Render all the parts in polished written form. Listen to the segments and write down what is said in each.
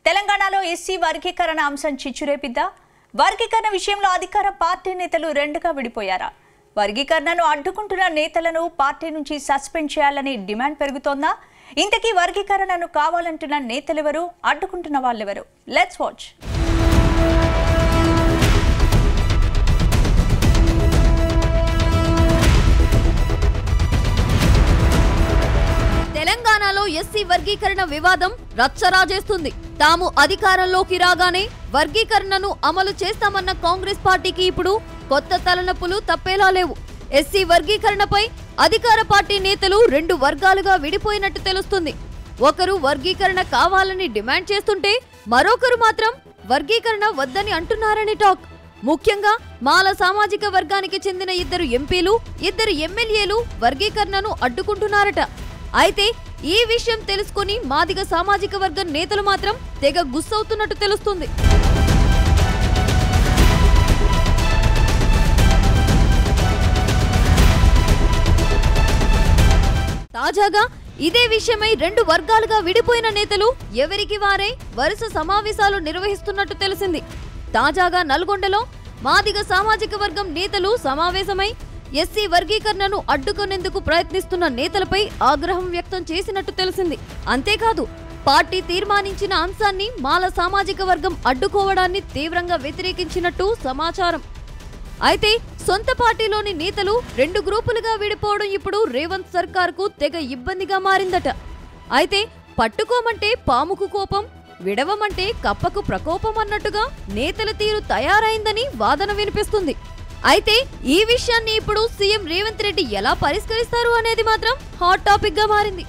తెలంగాణలో ఎస్సీ వర్గీకరణ అంశం చిచ్చురేపిద్దా? వర్గీకరణ విషయంలో అధికార పార్టీ నేతలు రెండుగా విడిపోయారా? వర్గీకరణను అడ్డుకుంటున్న నేతలను పార్టీ నుంచి సస్పెండ్ చేయాలని డిమాండ్ పెరుగుతోందా? ఇంతకీ వర్గీకరణను కావాలంటున్న నేతలెవరు, అడ్డుకుంటున్న వాళ్ళెవరు? Let's watch. తెలంగాణలో ఎస్సీ వర్గీకరణ వివాదం రచ్చరాజేస్తుంది. తాము అధికారంలోకి రాగానే వర్గీకరణను అమలు చేస్తామన్న కాంగ్రెస్ పార్టీకి ఇప్పుడు కొత్త తలనొప్పులు తప్పేలా లేవు. ఎస్సీ వర్గీకరణపై అధికార పార్టీ నేతలు రెండు వర్గాలుగా విడిపోయినట్టు తెలుస్తుంది. ఒకరు వర్గీకరణ కావాలని డిమాండ్ చేస్తుంటే మరొకరు మాత్రం వర్గీకరణ వద్దని అంటున్నారని టాక్. ముఖ్యంగా మాల సామాజిక వర్గానికి చెందిన ఇద్దరు ఎంపీలు, ఇద్దరు ఎమ్మెల్యేలు వర్గీకరణను అడ్డుకుంటున్నారట. అయితే ఈ విషయం తెలుసుకుని మాదిగ సామాజిక వర్గం నేతలు మాత్రం తెగ గుస్సవుతున్నట్టు తెలుస్తుంది. తాజాగా ఇదే విషయమై రెండు వర్గాలుగా విడిపోయిన నేతలు ఎవరికి వారే వరుస సమావేశాలు నిర్వహిస్తున్నట్టు తెలిసింది. తాజాగా నల్గొండలో మాదిగ సామాజిక వర్గం నేతలు సమావేశమై ఎస్సీ వర్గీకరణను అడ్డుకునేందుకు ప్రయత్నిస్తున్న నేతలపై ఆగ్రహం వ్యక్తం చేసినట్టు తెలిసింది. అంతేకాదు పార్టీ తీర్మానించిన అంశాన్ని మాల సామాజిక వర్గం అడ్డుకోవడాన్ని తీవ్రంగా వ్యతిరేకించినట్టు సమాచారం. అయితే సొంత పార్టీలోని నేతలు రెండు గ్రూపులుగా విడిపోవడం ఇప్పుడు రేవంత్ సర్కార్కు తెగ ఇబ్బందిగా మారిందట. అయితే పట్టుకోమంటే పాముకు కోపం, విడవమంటే కప్పకు ప్రకోపం అన్నట్టుగా నేతల తీరు తయారైందని వాదన వినిపిస్తుంది. అయితే ఈ విషయాన్ని ఇప్పుడు సీఎం రేవంత్ రెడ్డి ఎలా పరిష్కరిస్తారు అనేది మాత్రం హాట్ టాపిక్ గా మారింది.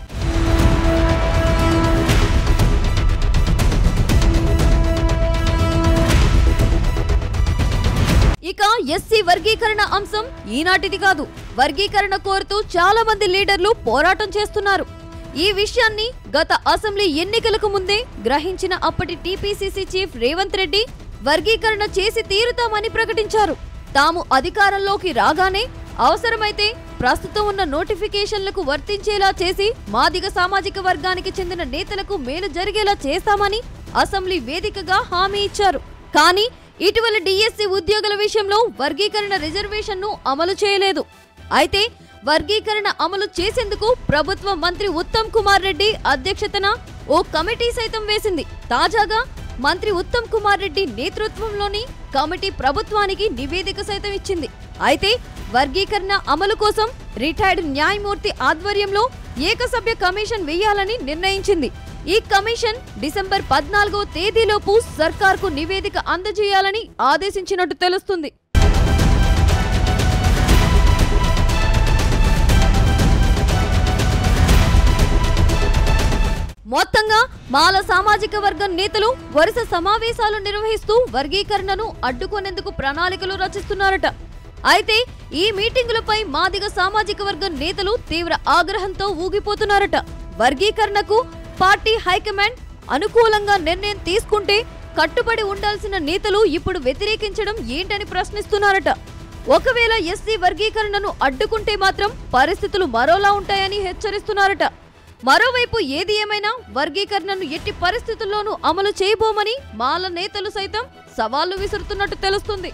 ఇక ఎస్సీ వర్గీకరణ అంశం ఈనాటిది కాదు. వర్గీకరణ కోరుతూ చాలా మంది లీడర్లు పోరాటం చేస్తున్నారు. ఈ విషయాన్ని గత అసెంబ్లీ ఎన్నికలకు ముందే గ్రహించిన అప్పటి టీపీసీసీ చీఫ్ రేవంత్ రెడ్డి వర్గీకరణ చేసి తీరుతామని ప్రకటించారు. తాము అధికారంలోకి రాగానే అవసరమైతే ప్రస్తుతం ఉన్న నోటిఫికేషన్లకు వర్తించేలా చేసి మాదిగ సామాజిక వర్గానికి చెందిన నేతలకు మేలు జరిగేలా చేస్తామని అసెంబ్లీ వేదికగా హామీ ఇచ్చారు. కానీ ఇటీవల డిఎస్సీ ఉద్యోగుల విషయంలో వర్గీకరణ రిజర్వేషన్ను అమలు చేయలేదు. అయితే వర్గీకరణ అమలు చేసేందుకు ప్రభుత్వ మంత్రి ఉత్తమ్ కుమార్ రెడ్డి అధ్యక్షతన ఓ కమిటీ సైతం వేసింది. తాజాగా మంత్రి ఉత్తమ్ కుమార్ రెడ్డి నేతృత్వంలోని కమిటీ ప్రభుత్వానికి నివేదిక సైతం ఇచ్చింది. అయితే వర్గీకరణ అమలు కోసం రిటైర్డ్ న్యాయమూర్తి ఆధ్వర్యంలో ఏకసభ్య కమిషన్ వేయాలని నిర్ణయించింది. ఈ కమిషన్ డిసెంబర్ 14వ తేదీలోపు సర్కార్కు నివేదిక అందజేయాలని ఆదేశించినట్టు తెలుస్తుంది. మొత్తంగా మాల సామాజిక వర్గం నేతలు వరుస సమావేశాలు నిర్వహిస్తూ వర్గీకరణను అడ్డుకునేందుకు ప్రణాళికలు రచిస్తున్నారట. అయితే ఈ మీటింగులపై మాదిగ సామాజిక వర్గం నేతలు తీవ్ర ఆగ్రహంతో ఊగిపోతున్నారట. వర్గీకరణకు పార్టీ హైకమాండ్ అనుకూలంగా నిర్ణయం తీసుకుంటే కట్టుబడి ఉండాల్సిన నేతలు ఇప్పుడు వ్యతిరేకించడం ఏంటని ప్రశ్నిస్తున్నారట. ఒకవేళ ఎస్సీ వర్గీకరణను అడ్డుకుంటే మాత్రం పరిస్థితులు మరోలా ఉంటాయని హెచ్చరిస్తున్నారట. మరోవైపు ఏది ఏమైనా వర్గీకరణను ఎట్టి పరిస్థితుల్లోనూ అమలు చేయబోమని మాల నేతలు సైతం సవాళ్లు విసురుతున్నట్టు తెలుస్తుంది.